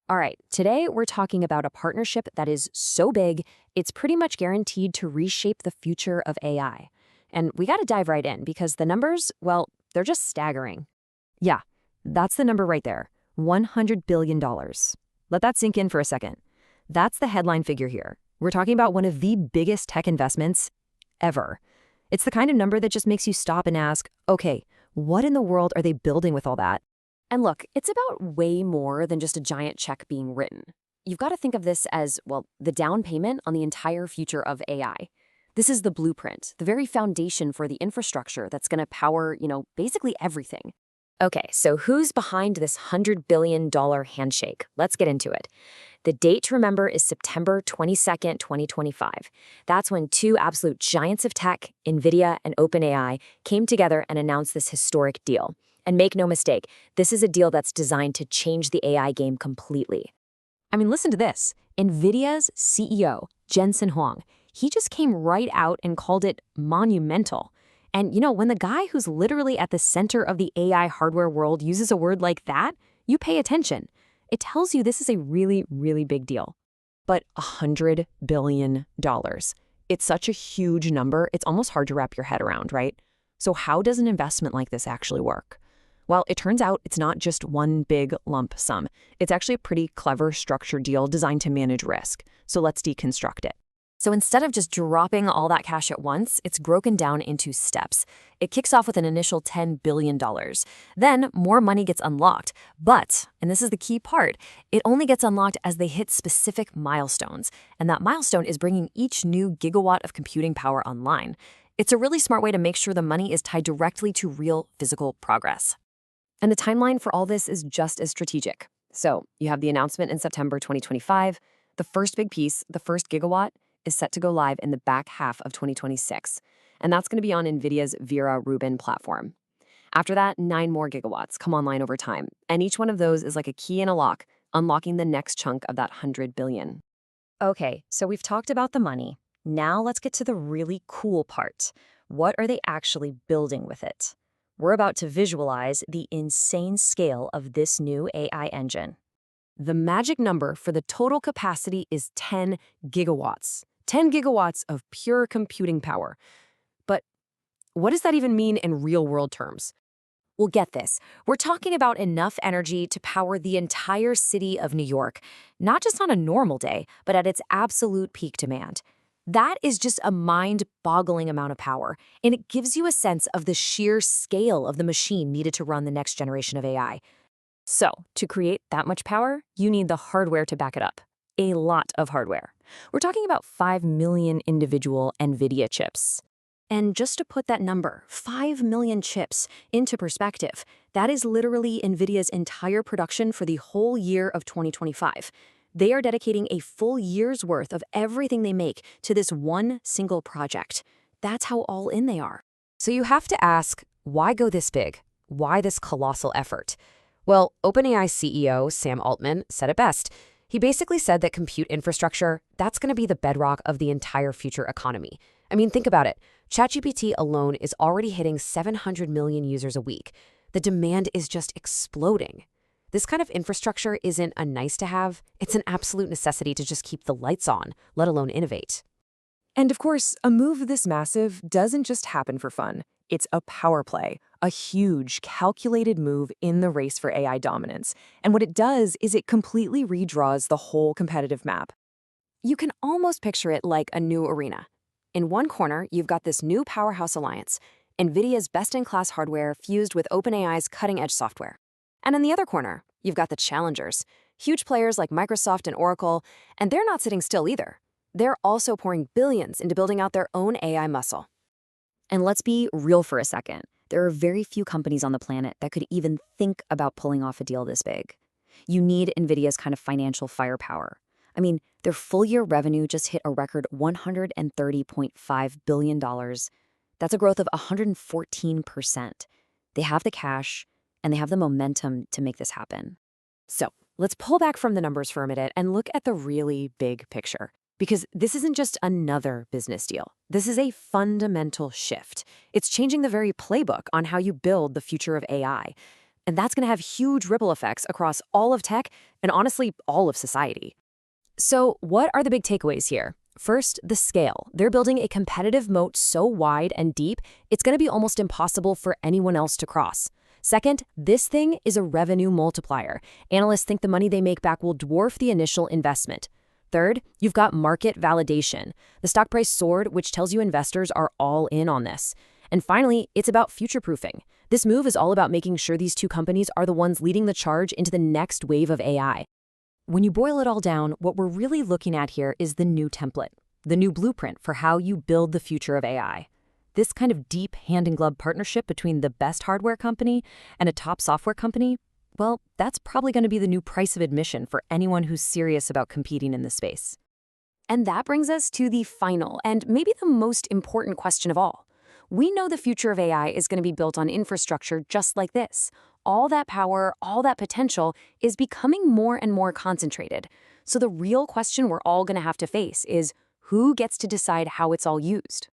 All right, today we're talking about a partnership that is so big, it's pretty much guaranteed to reshape the future of AI. And we got to dive right in because the numbers, well, they're just staggering. Yeah, that's the number right there, $100 billion. Let that sink in for a second. That's the headline figure here. We're talking about one of the biggest tech investments ever. It's the kind of number that just makes you stop and ask, okay, what in the world are they building with all that? And look, it's about way more than just a giant check being written. You've got to think of this as, well, the down payment on the entire future of AI. This is the blueprint, the very foundation for the infrastructure that's going to power, basically everything. Okay, so who's behind this $100 billion handshake? Let's get into it. The date to remember is September 22nd, 2025. That's when two absolute giants of tech, NVIDIA and OpenAI, came together and announced this historic deal. And make no mistake, this is a deal that's designed to change the AI game completely. I mean, listen to this. NVIDIA's CEO, Jensen Huang, he just came right out and called it monumental. And when the guy who's literally at the center of the AI hardware world uses a word like that, you pay attention. It tells you this is a really, really big deal. But $100 billion. It's such a huge number, it's almost hard to wrap your head around, right? So how does an investment like this actually work? Well, it turns out it's not just one big lump sum. It's actually a pretty clever structured deal designed to manage risk. So let's deconstruct it. So instead of just dropping all that cash at once, it's broken down into steps. It kicks off with an initial $10 billion. Then more money gets unlocked. But, and this is the key part, it only gets unlocked as they hit specific milestones. And that milestone is bringing each new gigawatt of computing power online. It's a really smart way to make sure the money is tied directly to real physical progress. And the timeline for all this is just as strategic. So you have the announcement in September 2025. The first big piece, the first gigawatt, is set to go live in the back half of 2026. And that's going to be on NVIDIA's Vera Rubin Platform. After that, 9 more gigawatts come online over time. And each one of those is like a key in a lock, unlocking the next chunk of that $100 billion. Okay, so we've talked about the money. Now let's get to the really cool part. What are they actually building with it? We're about to visualize the insane scale of this new AI engine. The magic number for the total capacity is 10 gigawatts. 10 gigawatts of pure computing power. But what does that even mean in real-world terms? Well, get this. We're talking about enough energy to power the entire city of New York, not just on a normal day, but at its absolute peak demand. That is just a mind-boggling amount of power, and it gives you a sense of the sheer scale of the machine needed to run the next generation of AI. So, to create that much power, you need the hardware to back it up. A lot of hardware. We're talking about 5 million individual NVIDIA chips. And just to put that number, 5 million chips, into perspective, that is literally NVIDIA's entire production for the whole year of 2025. They are dedicating a full year's worth of everything they make to this one single project. That's how all in they are. So you have to ask, why go this big? Why this colossal effort? Well, OpenAI CEO Sam Altman said it best. He basically said that compute infrastructure, that's going to be the bedrock of the entire future economy. I mean, think about it. ChatGPT alone is already hitting 700 million users a week. The demand is just exploding. This kind of infrastructure isn't a nice to have, it's an absolute necessity to just keep the lights on, let alone innovate. And of course, a move this massive doesn't just happen for fun. It's a power play, a huge, calculated move in the race for AI dominance. And what it does is it completely redraws the whole competitive map. You can almost picture it like a new arena. In one corner, you've got this new powerhouse alliance, NVIDIA's best-in-class hardware fused with OpenAI's cutting-edge software. And in the other corner, you've got the challengers, huge players like Microsoft and Oracle, and they're not sitting still either. They're also pouring billions into building out their own AI muscle. And let's be real for a second. There are very few companies on the planet that could even think about pulling off a deal this big. You need NVIDIA's kind of financial firepower. I mean, their full-year revenue just hit a record $130.5 billion. That's a growth of 114%. They have the cash, and they have the momentum to make this happen. So let's pull back from the numbers for a minute and look at the really big picture. Because this isn't just another business deal. This is a fundamental shift. It's changing the very playbook on how you build the future of AI. And that's going to have huge ripple effects across all of tech and honestly, all of society. So, what are the big takeaways here? First, the scale. They're building a competitive moat so wide and deep, it's going to be almost impossible for anyone else to cross. Second, this thing is a revenue multiplier. Analysts think the money they make back will dwarf the initial investment. Third, you've got market validation. The stock price soared, which tells you investors are all in on this. And finally, it's about future-proofing. This move is all about making sure these two companies are the ones leading the charge into the next wave of AI. When you boil it all down, what we're really looking at here is the new template, the new blueprint for how you build the future of AI. This kind of deep hand-in-glove partnership between the best hardware company and a top software company, well, that's probably going to be the new price of admission for anyone who's serious about competing in this space. And that brings us to the final and maybe the most important question of all. We know the future of AI is going to be built on infrastructure just like this. All that power, all that potential is becoming more and more concentrated. So the real question we're all going to have to face is who gets to decide how it's all used?